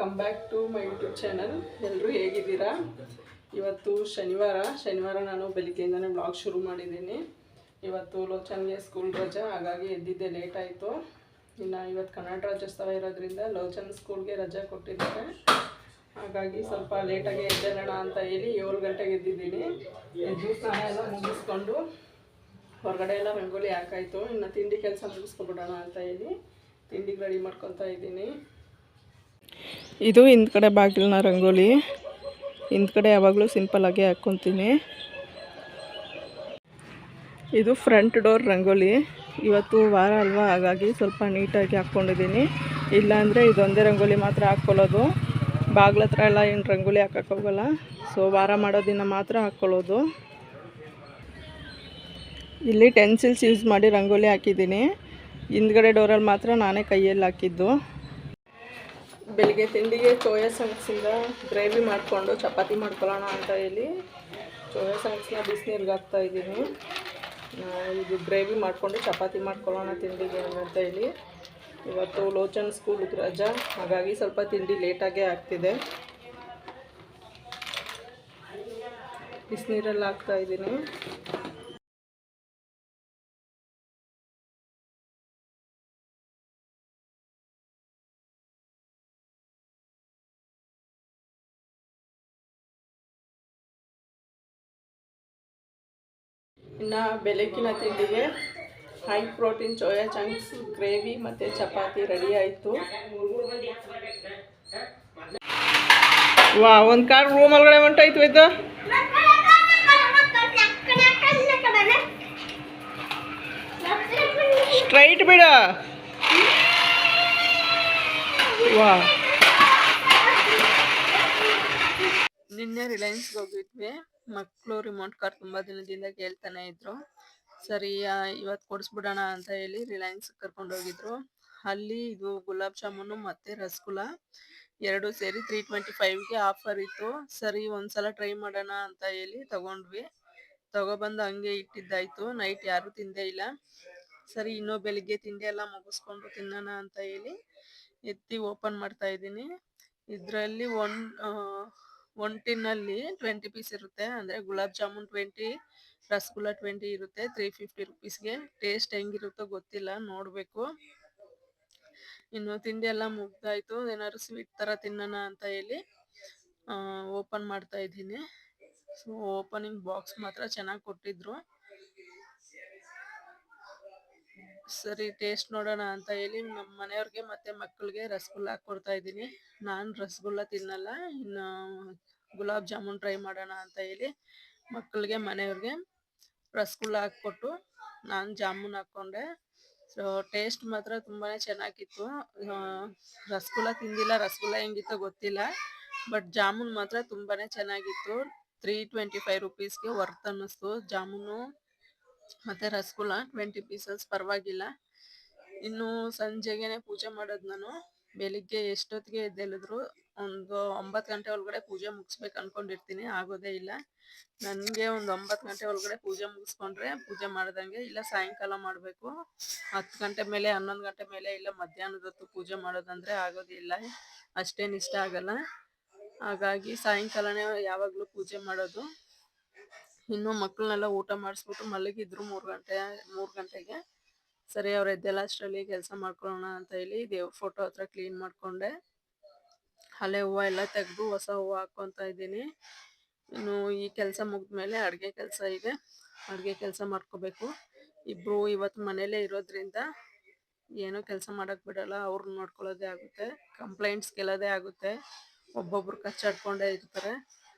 Welcome back to my YouTube channel. ಎಲ್ಲರೂ ಹೇಗಿದ್ದೀರಾ? ಇವತ್ತು ಶನಿವಾರ ನಾನು ಬೆಳಿಗ್ಗೆಯಿಂದನೇ ಬ್ಲಾಗ್ ಶುರು ಮಾಡಿದ್ದೀನಿ. ಇವತ್ತು ಲೋಚನ್ಗೆ ಸ್ಕೂಲ್ ರಜಾ, ಹಾಗಾಗಿ ಎದ್ದಿದ್ದೆ ಲೇಟ್ ಆಯಿತು. ಇನ್ನು ಇವತ್ತು ಕನ್ನಡ ರಾಜ್ಯೋತ್ಸವ ಇರೋದ್ರಿಂದ ಲೋಚನ್ ಸ್ಕೂಲ್ಗೆ ರಜಾ ಕೊಟ್ಟಿದ್ದಾರೆ. ಹಾಗಾಗಿ ಸ್ವಲ್ಪ ಲೇಟಾಗಿ ಎದ್ದೇಳೋಣ ಅಂತ ಹೇಳಿ 7 ಗಂಟೆಗೆ ಎದ್ದಿದ್ದೀನಿ. ಎದ್ದು ಸ್ನಾನ ಎಲ್ಲ ಮುಗಿಸ್ಕೊಂಡು ಹೊರಗಡೆ ಎಲ್ಲ ರಂಗೋಲಿ ಹಾಕಾಯಿತು. ಇನ್ನು ತಿಂಡಿ ಕೆಲಸ ಮುಗಿಸ್ಕೊಬಿಡೋಣ ಅಂತ ಹೇಳಿ ತಿಂಡಿಗೆ ರೆಡಿ ಮಾಡ್ಕೊತಾ ಇದ್ದೀನಿ. ಇದು ಹಿಂದ್ಗಡೆ ಬಾಗಿಲಿನ ರಂಗೋಲಿ. ಹಿಂದ್ಗಡೆ ಯಾವಾಗಲೂ ಸಿಂಪಲ್ಲಾಗಿ ಹಾಕ್ಕೊತೀನಿ. ಇದು ಫ್ರಂಟ್ ಡೋರ್ ರಂಗೋಲಿ. ಇವತ್ತು ವಾರ ಅಲ್ವಾ, ಹಾಗಾಗಿ ಸ್ವಲ್ಪ ನೀಟಾಗಿ ಹಾಕ್ಕೊಂಡಿದ್ದೀನಿ. ಇಲ್ಲಾಂದರೆ ಇದೊಂದೇ ರಂಗೋಲಿ ಮಾತ್ರ ಹಾಕ್ಕೊಳ್ಳೋದು. ಬಾಗಿಲ ಹತ್ರ ಎಲ್ಲ ಏನು ರಂಗೋಲಿ ಹಾಕೋಕ್ಕೋಗಲ್ಲ. ಸೊ ವಾರ ಮಾಡೋ ದಿನ ಮಾತ್ರ ಹಾಕ್ಕೊಳ್ಳೋದು. ಇಲ್ಲಿ ಟೆನ್ಸಿಲ್ಸ್ ಯೂಸ್ ಮಾಡಿ ರಂಗೋಲಿ ಹಾಕಿದ್ದೀನಿ. ಹಿಂದ್ಗಡೆ ಡೋರಲ್ಲಿ ಮಾತ್ರ ನಾನೇ ಕೈಯಲ್ಲಿ ಹಾಕಿದ್ದು. ಬೆಳಿಗ್ಗೆ ತಿಂಡಿಗೆ ಸೋಯಾ ಸಂಗ್ಸಿಂದ ಗ್ರೇವಿ ಮಾಡಿಕೊಂಡು ಚಪಾತಿ ಮಾಡ್ಕೊಳ್ಳೋಣ ಅಂತ ಹೇಳಿ ಸೋಯಾ ಸಂಗ್ಸನ್ನ ಬಿಸಿನೀರಿಗೆ ಹಾಕ್ತಾಯಿದ್ದೀನಿ. ಇದು ಗ್ರೇವಿ ಮಾಡಿಕೊಂಡು ಚಪಾತಿ ಮಾಡ್ಕೊಳ್ಳೋಣ ತಿಂಡಿಗೆ ಅಂತ ಹೇಳಿ. ಇವತ್ತು ಲೋಚನ್ ಸ್ಕೂಲ್ಗೆ ರಜಾ, ಹಾಗಾಗಿ ಸ್ವಲ್ಪ ತಿಂಡಿ ಲೇಟಾಗೇ ಆಗ್ತಿದೆ. ಬಿಸಿನೀರಲ್ಲಿ ಹಾಕ್ತಾಯಿದ್ದೀನಿ. ಇನ್ನು ಬೆಳಗ್ಗಿನ ತಿಂಡಿಗೆ high protein soya chunks gravy ಮತ್ತು ಚಪಾತಿ ರೆಡಿ ಆಯಿತು. ಒಂದು ಕಾರ್ ರೂಮ್ ಒಳಗಡೆ ಹೊಂಟೋಯ್ತು. ಇದು ಸ್ಟ್ರೈಟ್ ಬಿಡ. ನಿನ್ನೆ ರಿಲಯನ್ಸ್ಗೆ ಹೋಗಿದ್ವಿ. ಮಕ್ಕಳು ರಿಮೋಟ್ ಕಾರ್ ತುಂಬ ದಿನದಿಂದ ಕೇಳ್ತಾನೆ ಇದ್ರು. ಸರಿ ಇವತ್ತು ಕೊಡಿಸ್ಬಿಡೋಣ ಅಂತ ಹೇಳಿ ರಿಲಯನ್ಸ್ಗೆ ಕರ್ಕೊಂಡೋಗಿದ್ರು. ಅಲ್ಲಿ ಇದು ಗುಲಾಬ್ ಜಾಮೂನು ಮತ್ತು ರಸಗುಲ್ಲ ಎರಡು ಸೇರಿ 325ಗೆ ಆಫರ್ ಇತ್ತು. ಸರಿ ಒಂದ್ಸಲ ಟ್ರೈ ಮಾಡೋಣ ಅಂತ ಹೇಳಿ ತಗೊಂಡ್ವಿ. ತಗೊಬಂದು ಹಂಗೆ ಇಟ್ಟಿದ್ದಾಯಿತು. ನೈಟ್ ಯಾರೂ ತಿಂದೇ ಇಲ್ಲ. ಸರಿ ಇನ್ನೂ ಬೆಳಿಗ್ಗೆ ತಿಂಡಿ ಎಲ್ಲ ಮುಗಿಸ್ಕೊಂಡು ತಿನ್ನೋಣ ಅಂತ ಹೇಳಿ ಎತ್ತಿ ಓಪನ್ ಮಾಡ್ತಾ ಇದ್ದೀನಿ. ಇದರಲ್ಲಿ ಒನ್ ಟಿನ್ನಲ್ಲಿ 20 ಪೀಸ್ ಇರುತ್ತೆ. ಅಂದರೆ ಗುಲಾಬ್ ಜಾಮೂನ್ 20, ರಸಗುಲ್ಲ 20 ಇರುತ್ತೆ. 350 ರುಪೀಸ್ಗೆ. ಟೇಸ್ಟ್ ಹೆಂಗಿರುತ್ತೋ ಗೊತ್ತಿಲ್ಲ, ನೋಡಬೇಕು. ಇನ್ನು ತಿಂಡಿ ಎಲ್ಲ ಮುಗ್ದಾಯಿತು. ಏನಾದ್ರು ಸ್ವೀಟ್ ಥರ ತಿನ್ನೋಣ ಅಂತ ಹೇಳಿ ಓಪನ್ ಮಾಡ್ತಾ ಇದ್ದೀನಿ. ಸೊ ಓಪನಿಂಗ್ ಬಾಕ್ಸ್ ಮಾತ್ರ ಚೆನ್ನಾಗಿ ಕೊಟ್ಟಿದ್ರು. ಸರಿ ಟೇಸ್ಟ್ ನೋಡೋಣ ಅಂತ ಹೇಳಿ ನಮ್ಮ ಮನೆಯವ್ರಿಗೆ ಮತ್ತು ಮಕ್ಕಳಿಗೆ ರಸಗುಲ್ಲ ಹಾಕ್ಕೊಡ್ತಾ ಇದ್ದೀನಿ. ನಾನು ರಸಗುಲ್ಲ ತಿನ್ನಲ್ಲ. ಇನ್ನು ಗುಲಾಬ್ ಜಾಮೂನ್ ಟ್ರೈ ಮಾಡೋಣ ಅಂತ ಹೇಳಿ ಮಕ್ಕಳಿಗೆ ಮನೆಯವ್ರಿಗೆ ರಸಗುಲ್ಲ ಹಾಕ್ಕೊಟ್ಟು ನಾನು ಜಾಮೂನ್ ಹಾಕ್ಕೊಂಡೆ. ಸೊ ಟೇಸ್ಟ್ ಮಾತ್ರ ತುಂಬಾ ಚೆನ್ನಾಗಿತ್ತು. ರಸಗುಲ್ಲ ತಿಂದಿಲ್ಲ, ರಸಗುಲ್ಲ ಹೆಂಗಿತ್ತೋ ಗೊತ್ತಿಲ್ಲ. ಬಟ್ ಜಾಮೂನ್ ಮಾತ್ರ ತುಂಬಾ ಚೆನ್ನಾಗಿತ್ತು. 325 ರುಪೀಸ್ಗೆ ವರ್ತ್ ಅನ್ನಿಸ್ತು. ಜಾಮೂನು ಮತ್ತು ರಸಗುಲ್ಲ 20 ಪೀಸಸ್ ಪರವಾಗಿಲ್ಲ. ಇನ್ನು ಸಂಜೆಗೆ ಪೂಜೆ ಮಾಡೋದು. ನಾನು ಬೆಳಿಗ್ಗೆ ಎಷ್ಟೊತ್ತಿಗೆ ಎದ್ದೇಳಿದ್ರು ಒಂದು 9 ಗಂಟೆ ಒಳಗಡೆ ಪೂಜೆ ಮುಗಿಸ್ಬೇಕು ಅಂದ್ಕೊಂಡಿರ್ತೀನಿ. ಆಗೋದೇ ಇಲ್ಲ. ನನಗೆ ಒಂದು 9 ಗಂಟೆ ಒಳಗಡೆ ಪೂಜೆ ಮುಗಿಸ್ಕೊಂಡ್ರೆ ಪೂಜೆ ಮಾಡ್ದಂಗೆ. ಇಲ್ಲ ಸಾಯಂಕಾಲ ಮಾಡಬೇಕು. 10 ಗಂಟೆ ಮೇಲೆ 11 ಗಂಟೆ ಮೇಲೆ ಇಲ್ಲ ಮಧ್ಯಾಹ್ನದ ಹೊತ್ತು ಪೂಜೆ ಮಾಡೋದಂದರೆ ಆಗೋದಿಲ್ಲ. ಅಷ್ಟೇನು ಇಷ್ಟ ಆಗಲ್ಲ. ಹಾಗಾಗಿ ಸಾಯಂಕಾಲನೇ ಯಾವಾಗಲೂ ಪೂಜೆ ಮಾಡೋದು. ಇನ್ನು ಮಕ್ಕಳನ್ನೆಲ್ಲ ಊಟ ಮಾಡಿಸ್ಬಿಟ್ಟು ಮಲಗಿದ್ರು 3 ಗಂಟೆಗೆ. ಸರಿ ಅವ್ರು ಎದ್ದೆಲ್ಲ ಅಷ್ಟರಲ್ಲಿ ಕೆಲಸ ಮಾಡ್ಕೊಳ್ಳೋಣ ಅಂತ ಹೇಳಿ ದೇವ್ರ ಫೋಟೋ ಹತ್ರ ಕ್ಲೀನ್ ಮಾಡಿಕೊಂಡೆ. ಹಳೆ ಹೂವು ಎಲ್ಲ ತೆಗೆದು ಹೊಸ ಹೂವು ಹಾಕ್ಕೊತಾ ಇದ್ದೀನಿ. ಇನ್ನು ಈ ಕೆಲಸ ಮುಗಿದ್ಮೇಲೆ ಅಡುಗೆ ಕೆಲಸ ಇದೆ. ಅಡುಗೆ ಕೆಲಸ ಮಾಡ್ಕೋಬೇಕು. ಇಬ್ಬರು ಇವತ್ತು ಮನೇಲೇ ಇರೋದ್ರಿಂದ ಏನೂ ಕೆಲಸ ಮಾಡೋಕ್ಕೆ ಬಿಡೋಲ್ಲ. ಅವ್ರನ್ನ ನೋಡ್ಕೊಳ್ಳೋದೇ ಆಗುತ್ತೆ. ಕಂಪ್ಲೇಂಟ್ಸ್ ಗೆಲ್ಲೋದೇ ಆಗುತ್ತೆ. ಒಬ್ಬೊಬ್ರು ಕಚ್ಚಾಡ್ಕೊಂಡೇ ಇರ್ತಾರೆ.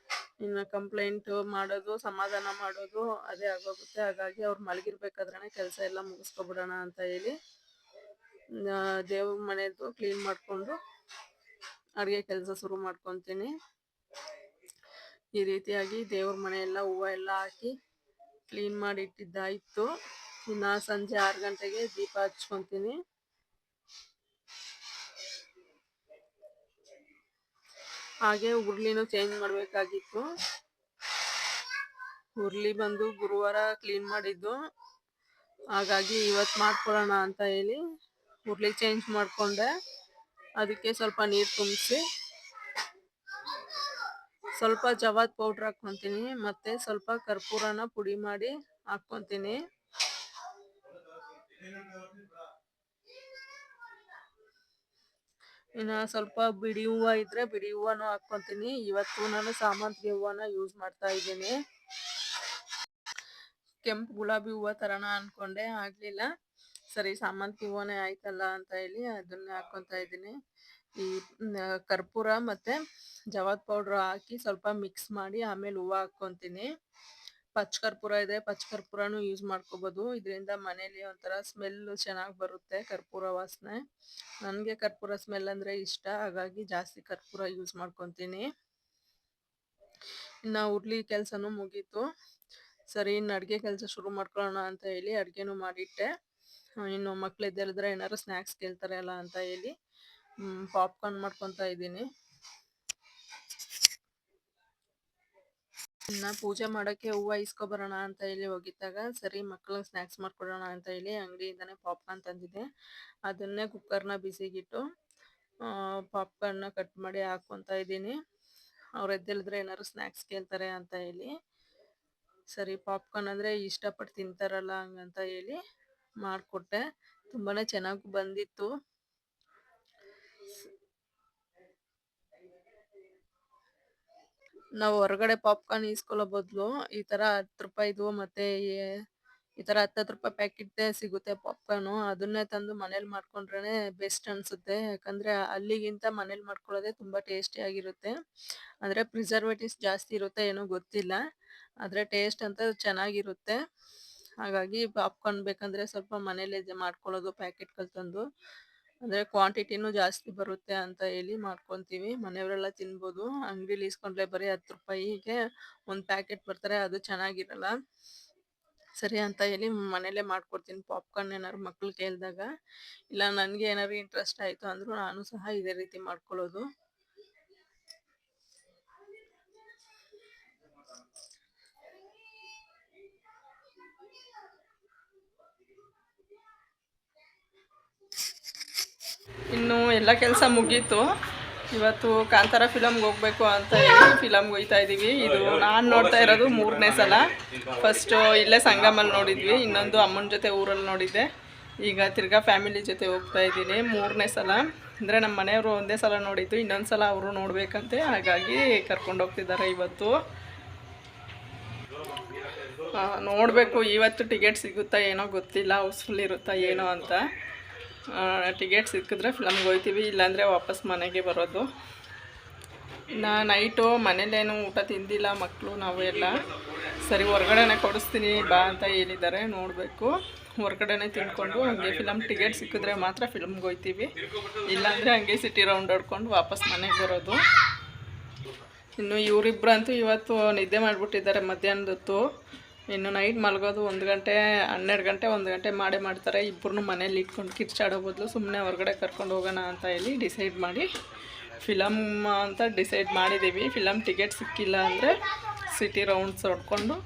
ಇನ್ನು ಕಂಪ್ಲೇಂಟ್ ಮಾಡೋದು, ಸಮಾಧಾನ ಮಾಡೋದು ಅದೇ ಆಗೋಗುತ್ತೆ. ಹಾಗಾಗಿ ಅವ್ರು ಮಲಗಿರ್ಬೇಕಾದ್ರೆ ಕೆಲಸ ಎಲ್ಲ ಮುಗಿಸ್ಕೊಬಿಡೋಣ ಅಂತ ಹೇಳಿ ದೇವ್ರ ಮನೆಯದು ಕ್ಲೀನ್ ಮಾಡಿಕೊಂಡು ಅಡುಗೆ ಕೆಲಸ ಶುರು ಮಾಡ್ಕೊತೀನಿ. ಈ ರೀತಿಯಾಗಿ ದೇವ್ರ ಮನೆಯೆಲ್ಲ ಹೂವು ಎಲ್ಲ ಹಾಕಿ ಕ್ಲೀನ್ ಮಾಡಿ ಇಟ್ಟಿದ್ದಾಯಿತು. ಇನ್ನು ಸಂಜೆ 6 ಗಂಟೆಗೆ ದೀಪ ಹಚ್ಕೊತೀನಿ. ಹಾಗೆ ಉರುಳಿನೂ ಚೇಂಜ್ ಮಾಡಬೇಕಾಗಿತ್ತು. ಉರುಳಿ ಬಂದು ಗುರುವಾರ ಕ್ಲೀನ್ ಮಾಡಿದ್ದು. ಹಾಗಾಗಿ ಇವತ್ತು ಮಾಡ್ಕೊಳ್ಳೋಣ ಅಂತ ಹೇಳಿ ಉರುಳಿ ಚೇಂಜ್ ಮಾಡಿಕೊಂಡೆ. ಅದಕ್ಕೆ ಸ್ವಲ್ಪ ನೀರು ತುಂಬಿಸಿ ಸ್ವಲ್ಪ ಜವಾದ್ ಪೌಡ್ರ್ ಹಾಕ್ಕೊಂತೀನಿ, ಮತ್ತೆ ಸ್ವಲ್ಪ ಕರ್ಪೂರನ ಪುಡಿ ಮಾಡಿ ಹಾಕ್ಕೊಂತೀನಿ. ಇನ್ನು ಸ್ವಲ್ಪ ಬಿಡಿ ಹೂವು ಇದ್ರೆ ಬಿಡಿ ಹೂವನೂ ಹಾಕ್ಕೊಂತೀನಿ. ಇವತ್ತು ನಾನು ಸಾಮಂತಿಗೆ ಹೂವನ ಯೂಸ್ ಮಾಡ್ತಾ ಇದ್ದೀನಿ. ಕೆಂಪು ಗುಲಾಬಿ ಹೂವು ತರೋಣ ಅನ್ಕೊಂಡೆ, ಆಗಲಿಲ್ಲ. ಸರಿ ಸಾಮಂತಿಗೆ ಹೂವನೇ ಆಯ್ತಲ್ಲ ಅಂತ ಹೇಳಿ ಅದನ್ನೇ ಹಾಕ್ಕೊತಾ ಇದ್ದೀನಿ. ಈ ಕರ್ಪೂರ ಮತ್ತು ಜವಾದ್ ಪೌಡ್ರ್ ಹಾಕಿ ಸ್ವಲ್ಪ ಮಿಕ್ಸ್ ಮಾಡಿ ಆಮೇಲೆ ಹೂವು ಹಾಕ್ಕೊತೀನಿ. ಪಚ್ಚ ಕರ್ಪೂರ ಇದೆ, ಪಚ್ಚ ಕರ್ಪೂರನೂ ಯೂಸ್ ಮಾಡ್ಕೋಬೋದು. ಇದರಿಂದ ಮನೇಲಿ ಒಂಥರ ಸ್ಮೆಲ್ಲು ಚೆನ್ನಾಗಿ ಬರುತ್ತೆ, ಕರ್ಪೂರ ವಾಸನೆ. ನನಗೆ ಕರ್ಪೂರ ಸ್ಮೆಲ್ ಅಂದರೆ ಇಷ್ಟ, ಹಾಗಾಗಿ ಜಾಸ್ತಿ ಕರ್ಪೂರ ಯೂಸ್ ಮಾಡ್ಕೊತೀನಿ. ಇನ್ನು ಹುರ್ಲಿ ಕೆಲಸನೂ ಮುಗೀತು. ಸರಿ ಇನ್ನು ಅಡುಗೆ ಕೆಲಸ ಶುರು ಮಾಡ್ಕೊಳ್ಳೋಣ ಅಂತ ಹೇಳಿ ಅಡುಗೆನೂ ಮಾಡಿಟ್ಟೆ. ಇನ್ನು ಮಕ್ಳು ಎದ್ದೇಳಿದ್ರೆ ಏನಾದ್ರು ಸ್ನ್ಯಾಕ್ಸ್ ಕೇಳ್ತಾರೆ ಅಲ್ಲ ಅಂತ ಹೇಳಿ ಪಾಪ್ಕಾರ್ನ್ ಮಾಡ್ಕೊತಾ ಇದ್ದೀನಿ. ಇನ್ನು ಪೂಜೆ ಮಾಡೋಕ್ಕೆ ಹೂವು ಇಸ್ಕೊಬರೋಣ ಅಂತ ಹೇಳಿ ಹೋಗಿದ್ದಾಗ ಸರಿ ಮಕ್ಳಿಗೆ ಸ್ನ್ಯಾಕ್ಸ್ ಮಾಡ್ಕೊಡೋಣ ಅಂತ ಹೇಳಿ ಅಂಗಡಿಯಿಂದನೇ ಪಾಪ್ಕಾರ್ನ್ ತಂದಿದ್ದೆ. ಅದನ್ನೇ ಕುಕ್ಕರ್ನ ಬಿಸಿಗಿಟ್ಟು ಪಾಪ್ಕಾರ್ನ್ನ ಕಟ್ ಮಾಡಿ ಹಾಕ್ಕೊತಾ ಇದ್ದೀನಿ. ಅವ್ರು ಎದ್ದೇಳಿದ್ರೆ ಏನಾದ್ರು ಸ್ನ್ಯಾಕ್ಸ್ ಕೇಳ್ತಾರೆ ಅಂತ ಹೇಳಿ. ಸರಿ ಪಾಪ್ಕಾರ್ನ್ ಅಂದರೆ ಇಷ್ಟಪಟ್ಟು ತಿಂತಾರಲ್ಲ ಹಂಗಂತ ಹೇಳಿ ಮಾಡಿಕೊಟ್ಟೆ. ತುಂಬಾ ಚೆನ್ನಾಗಿ ಬಂದಿತ್ತು. ನಾವು ಹೊರಗಡೆ ಪಾಪ್ಕಾರ್ನ್ ಈಸ್ಕೊಳ್ಳೋ ಬದಲು ಈ ಥರ 10 ರೂಪಾಯಿದು ಮತ್ತು ಈ ಥರ 10 ರೂಪಾಯಿ ಪ್ಯಾಕೆಟ್ದೇ ಸಿಗುತ್ತೆ ಪಾಪ್ಕಾರ್ನು, ಅದನ್ನೇ ತಂದು ಮನೇಲಿ ಮಾಡ್ಕೊಂಡ್ರೆ ಬೆಸ್ಟ್ ಅನಿಸುತ್ತೆ. ಯಾಕಂದರೆ ಅಲ್ಲಿಗಿಂತ ಮನೇಲಿ ಮಾಡ್ಕೊಳ್ಳೋದೇ ತುಂಬ ಟೇಸ್ಟಿಯಾಗಿರುತ್ತೆ. ಅಂದರೆ ಪ್ರಿಸರ್ವೇಟಿವ್ಸ್ ಜಾಸ್ತಿ ಇರುತ್ತೆ ಏನೋ ಗೊತ್ತಿಲ್ಲ, ಆದರೆ ಟೇಸ್ಟ್ ಅಂತೂ ಚೆನ್ನಾಗಿರುತ್ತೆ. ಹಾಗಾಗಿ ಪಾಪ್ಕಾರ್ನ್ ಬೇಕಂದರೆ ಸ್ವಲ್ಪ ಮನೇಲೇ ಮಾಡ್ಕೊಳ್ಳೋದು ಪ್ಯಾಕೆಟ್ಗಳು ತಂದು. ಅಂದರೆ ಕ್ವಾಂಟಿಟಿನೂ ಜಾಸ್ತಿ ಬರುತ್ತೆ ಅಂತ ಹೇಳಿ ಮಾಡ್ಕೊತೀವಿ. ಮನೆಯವರೆಲ್ಲ ತಿನ್ಬೋದು. ಅಂಗಡಿಲಿ ಇಸ್ಕೊಂಡ್ರೆ ಬರೀ 10 ರೂಪಾಯಿಗೆ ಒಂದು ಪ್ಯಾಕೆಟ್ ಬರ್ತಾರೆ, ಅದು ಚೆನ್ನಾಗಿರಲ್ಲ. ಸರಿ ಅಂತ ಹೇಳಿ ಮನೇಲೇ ಮಾಡ್ಕೊಡ್ತೀನಿ ಪಾಪ್ಕಾರ್ನ್ ಏನಾದ್ರು ಮಕ್ಳು ಕೇಳಿದಾಗ. ಇಲ್ಲ ನನಗೆ ಏನಾದ್ರು ಇಂಟ್ರೆಸ್ಟ್ ಆಯಿತು ಅಂದರೂ ನಾನು ಸಹ ಇದೇ ರೀತಿ ಮಾಡ್ಕೊಳ್ಳೋದು. ಇನ್ನು ಎಲ್ಲ ಕೆಲಸ ಮುಗೀತು. ಇವತ್ತು ಕಾಂತಾರ ಫಿಲಮ್ಗೆ ಹೋಗ್ಬೇಕು ಅಂತ ಹೇಳಿ ಫಿಲಮ್ಗೆ ಹೋಗ್ತಾ ಇದ್ದೀವಿ. ಇದು ನಾನು ನೋಡ್ತಾ ಇರೋದು 3ನೇ ಸಲ. ಫಸ್ಟು ಇಲ್ಲೇ ಸಂಗಮಲ್ಲಿ ನೋಡಿದ್ವಿ, ಇನ್ನೊಂದು ಅಮ್ಮನ ಜೊತೆ ಊರಲ್ಲಿ ನೋಡಿದ್ದೆ. ಈಗ ತಿರ್ಗಾ ಫ್ಯಾಮಿಲಿ ಜೊತೆ ಹೋಗ್ತಾ ಇದ್ದೀನಿ 3ನೇ ಸಲ. ಅಂದರೆ ನಮ್ಮ ಮನೆಯವರು ಒಂದೇ ಸಲ ನೋಡಿದ್ದು, ಇನ್ನೊಂದು ಸಲ ಅವರು ನೋಡಬೇಕಂತೆ, ಹಾಗಾಗಿ ಕರ್ಕೊಂಡು ಹೋಗ್ತಿದ್ದಾರೆ ಇವತ್ತು. ನೋಡಬೇಕು ಇವತ್ತು ಟಿಕೆಟ್ ಸಿಗುತ್ತಾ ಏನೋ ಗೊತ್ತಿಲ್ಲ, ಹೌಸ್ಫುಲ್ ಇರುತ್ತಾ ಏನೋ ಅಂತ. ಟಿಕೆಟ್ ಸಿಕ್ಕಿದ್ರೆ ಫಿಲಮ್ಗೆ ಹೋಗ್ತೀವಿ, ಇಲ್ಲಾಂದರೆ ವಾಪಸ್ ಮನೆಗೆ ಬರೋದು. ಇನ್ನು ನೈಟು ಮನೇಲೇನು ಊಟ ತಿಂದಿಲ್ಲ ಮಕ್ಕಳು, ನಾವು ಎಲ್ಲ. ಸರಿ ಹೊರ್ಗಡೆನೇ ಕೊಡಿಸ್ತೀನಿ ಬಾ ಅಂತ ಹೇಳಿದ್ದಾರೆ, ನೋಡಬೇಕು. ಹೊರ್ಗಡೆನೇ ತಿಂದ್ಕೊಂಡು ಹಂಗೆ ಫಿಲಮ್ ಟಿಕೆಟ್ ಸಿಕ್ಕಿದ್ರೆ ಮಾತ್ರ ಫಿಲಮ್ಗೆ ಹೋಗ್ತೀವಿ, ಇಲ್ಲಾಂದರೆ ಹಂಗೆ ಸಿಟಿ ರೌಂಡ್ ಹೊಡ್ಕೊಂಡು ವಾಪಸ್ ಮನೆಗೆ ಬರೋದು. ಇನ್ನು ಇವರಿಬ್ಬರಂತೂ ಇವತ್ತು ನಿದ್ದೆ ಮಾಡಿಬಿಟ್ಟಿದ್ದಾರೆ ಮಧ್ಯಾಹ್ನದೊತ್ತು. ಇನ್ನು ನೈಟ್ ಮಲಗೋದು 1 ಗಂಟೆ 12 ಗಂಟೆ 1 ಗಂಟೆ ಮಾಡೇ ಮಾಡ್ತಾರೆ. ಇಬ್ಬರನ್ನೂ ಮನೇಲಿ ಇಟ್ಕೊಂಡು ಕಿರ್ಚಾಡೋ ಬದಲು ಸುಮ್ಮನೆ ಹೊರಗಡೆ ಕರ್ಕೊಂಡು ಹೋಗೋಣ ಅಂತ ಹೇಳಿ ಡಿಸೈಡ್ ಮಾಡಿ ಫಿಲಮ್ ಅಂತ ಡಿಸೈಡ್ ಮಾಡಿದ್ದೀವಿ. ಫಿಲಮ್ ಟಿಕೆಟ್ ಸಿಕ್ಕಿಲ್ಲ ಅಂದರೆ ಸಿಟಿ ರೌಂಡ್ಸ್ ಹೊಡ್ಕೊಂಡು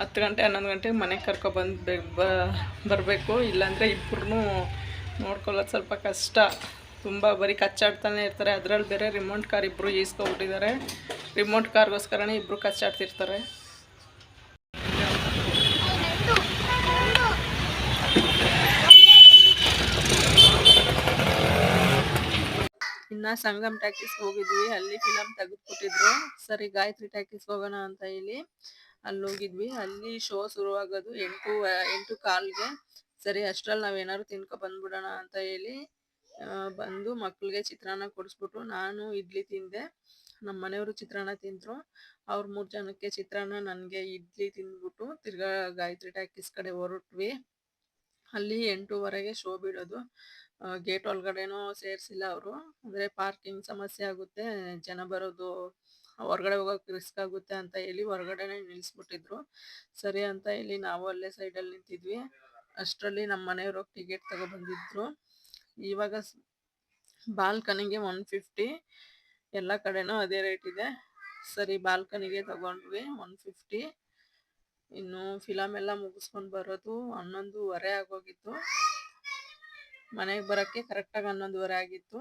10 ಗಂಟೆ 11 ಗಂಟೆಗೆ ಮನೆಗೆ ಕರ್ಕೊಬಂದು ಬರಬೇಕು. ಇಲ್ಲಾಂದರೆ ಇಬ್ಬರನ್ನೂ ನೋಡ್ಕೊಳ್ಳೋದು ಸ್ವಲ್ಪ ಕಷ್ಟ. ತುಂಬ ಬರೀ ಕಚ್ಚಾಡ್ತಾನೆ ಇರ್ತಾರೆ. ಅದರಲ್ಲಿ ಬೇರೆ ರಿಮೋಟ್ ಕಾರ್ ಇಬ್ಬರು ಈಸ್ಕೊಬಿಟ್ಟಿದ್ದಾರೆ. ರಿಮೋಟ್ ಕಾರ್ಗೋಸ್ಕರನೇ ಇಬ್ಬರು ಕಚ್ಚಾಡ್ತಿರ್ತಾರೆ. ಇನ್ನು ಸಂಗಮ್ ಟಾಕೀಸ್ಗೆ ಹೋಗಿದ್ವಿ, ಅಲ್ಲಿ ಫಿಲಮ್ ತೆಗೆದುಕೊಟ್ಟಿದ್ರು. ಸರಿ ಗಾಯತ್ರಿ ಟಾಕೀಸ್ಗೆ ಹೋಗೋಣ ಅಂತ ಹೇಳಿ ಅಲ್ಲಿ ಹೋಗಿದ್ವಿ. ಅಲ್ಲಿ ಶೋ ಶುರುವಾಗೋದು 8:15ಗೆ. ಸರಿ ಅಷ್ಟರಲ್ಲಿ ನಾವೇನಾದ್ರು ತಿನ್ಕೊ ಬಂದ್ಬಿಡೋಣ ಅಂತ ಹೇಳಿ ಬಂದು ಮಕ್ಕಳಿಗೆ ಚಿತ್ರಾನ್ನ ಕೊಡಿಸ್ಬಿಟ್ಟು ನಾನು ಇಡ್ಲಿ ತಿಂದೆ. ನಮ್ಮ ಮನೆಯವರು ಚಿತ್ರಾನ್ನ ತಿಂದರು. ಅವ್ರು 3 ಜನಕ್ಕೆ ಚಿತ್ರಾನ್ನ, ನನಗೆ ಇಡ್ಲಿ ತಿಂದ್ಬಿಟ್ಟು ತಿರ್ಗಾ ಗಾಯತ್ರಿ ಟಾಕೀಸ್ ಕಡೆ ಹೊರಟ್ವಿ. ಅಲ್ಲಿ 8:30ಗೆ ಶೋ ಬಿಡೋದು. ಗೇಟ್ ಒಳಗಡೆನೂ ಸೇರಿಸಿಲ್ಲ ಅವರು, ಅಂದರೆ ಪಾರ್ಕಿಂಗ್ ಸಮಸ್ಯೆ ಆಗುತ್ತೆ, ಜನ ಬರೋದು ಹೊರಗಡೆ ಹೋಗೋಕೆ ರಿಸ್ಕ್ ಆಗುತ್ತೆ ಅಂತ ಹೇಳಿ ಹೊರಗಡೆನೇ ನಿಲ್ಲಿಸ್ಬಿಟ್ಟಿದ್ರು. ಸರಿ ಅಂತ ಹೇಳಿ ನಾವು ಅಲ್ಲೇ ಸೈಡಲ್ಲಿ ನಿಂತಿದ್ವಿ. ಅಷ್ಟರಲ್ಲಿ ನಮ್ಮ ಮನೆಯವರು ಟಿಕೆಟ್ ತಗೊಬಂದಿದ್ರು. ಇವಾಗ ಬಾಲ್ಕನಿಗೆ 150, ಎಲ್ಲ ಕಡೆನೂ ಅದೇ ರೇಟ್ ಇದೆ. ಸರಿ ಬಾಲ್ಕನಿಗೆ ತಗೊಂಡ್ವಿ 150. ಇನ್ನು ಫಿಲಮ್ ಎಲ್ಲ ಮುಗಿಸ್ಕೊಂಡು ಬರೋದು 11:30 ಆಗೋಗಿತ್ತು. ಮನೆಗೆ ಬರೋಕ್ಕೆ ಕರೆಕ್ಟಾಗಿ 11:30 ಆಗಿತ್ತು.